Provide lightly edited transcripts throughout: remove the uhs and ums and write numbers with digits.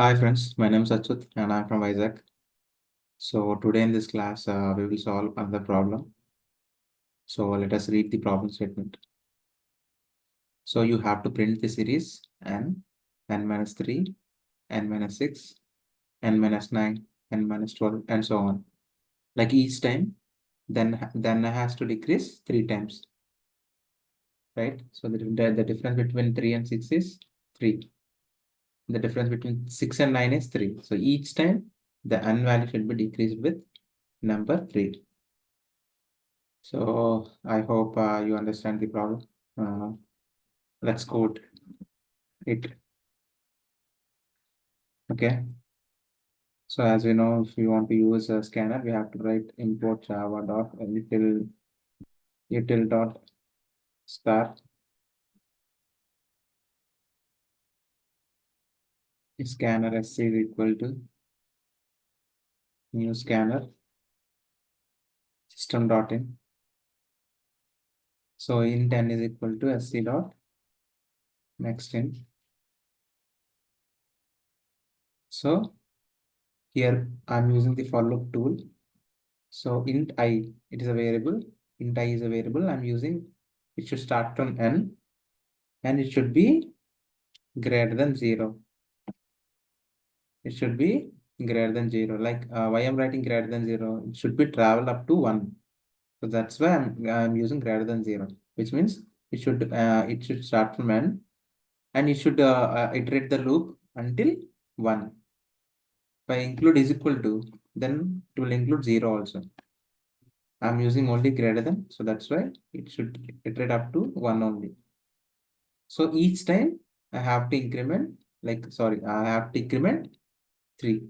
Hi friends, my name is Achut and I'm from Isaac. So today in this class, we will solve another problem. So let us read the problem statement. So you have to print the series n-3, n-6, n-9, n-12, and so on. Like each time, then it has to decrease 3 times, right? So the difference between 3 and 6 is 3. The difference between 6 and 9 is 3. So each time, the n value should be decreased with number 3. So I hope you understand the problem. Uh, let's code it. Okay. So as we know, if we want to use a scanner, we have to write import java dot util dot star scanner sc is equal to new scanner system dot in. So int n is equal to sc dot next in. So here I'm using the for loop tool. So int I, it is a variable. Int I is a variable. I'm using, it should start from n and it should be greater than 0. It should be greater than 0. Like why I'm writing greater than 0? It should be travel up to 1. So that's why I'm using greater than 0, which means it should start from n and it should iterate the loop until 1. If I include is equal to, then it will include 0 also. I'm using only greater than, so that's why it should iterate up to 1 only. So each time I have to increment, I have to increment 3.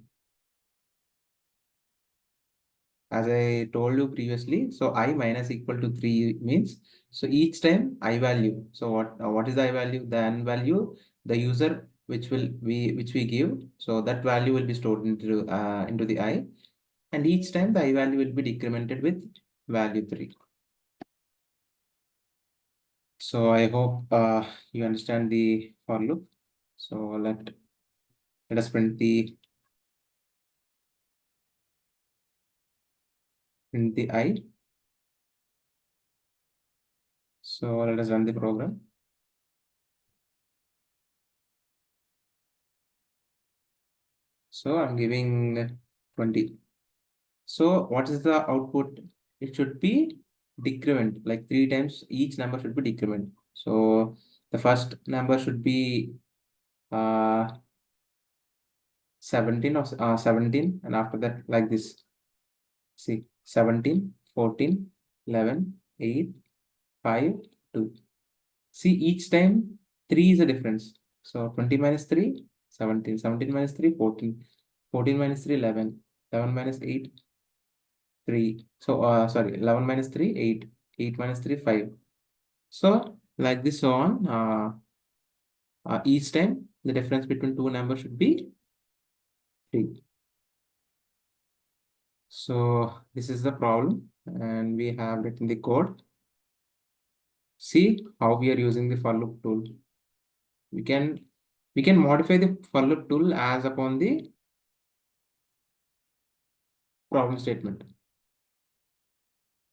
As I told you previously, so I minus equal to 3 means, so each time I value. So what is the I value? The n value, the user which we give. So that value will be stored into the I, and each time the I value will be decremented with value 3. So I hope you understand the for loop. So let us print the I. So let us run the program. So I'm giving 20. So what is the output? It should be decrement, like 3 times each number should be decrement. So the first number should be uh, 17 or 17, and after that like this. See, 17, 14, 11, 8, 5, 2. See, each time 3 is a difference. So 20 minus 3, 17, 17 minus 3, 14, 14 minus 3, 11, 11 minus 8, 3. So, sorry, 11 minus 3, 8. 8 minus 3, 5. So, like this so on, each time the difference between two numbers should be 3. So, this is the problem, and we have written the code. See how we are using the for loop tool. We can modify the for loop tool as upon the problem statement.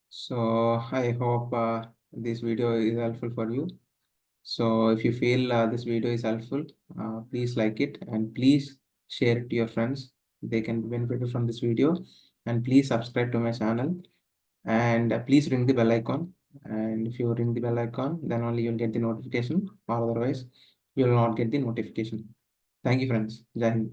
So I hope this video is helpful for you. So if you feel this video is helpful, please like it and please share it to your friends. They can benefit from this video, and please subscribe to my channel, and please ring the bell icon. And if you ring the bell icon, then only you'll get the notification, or otherwise you will not get the notification. Thank you, friends. Jai Hind.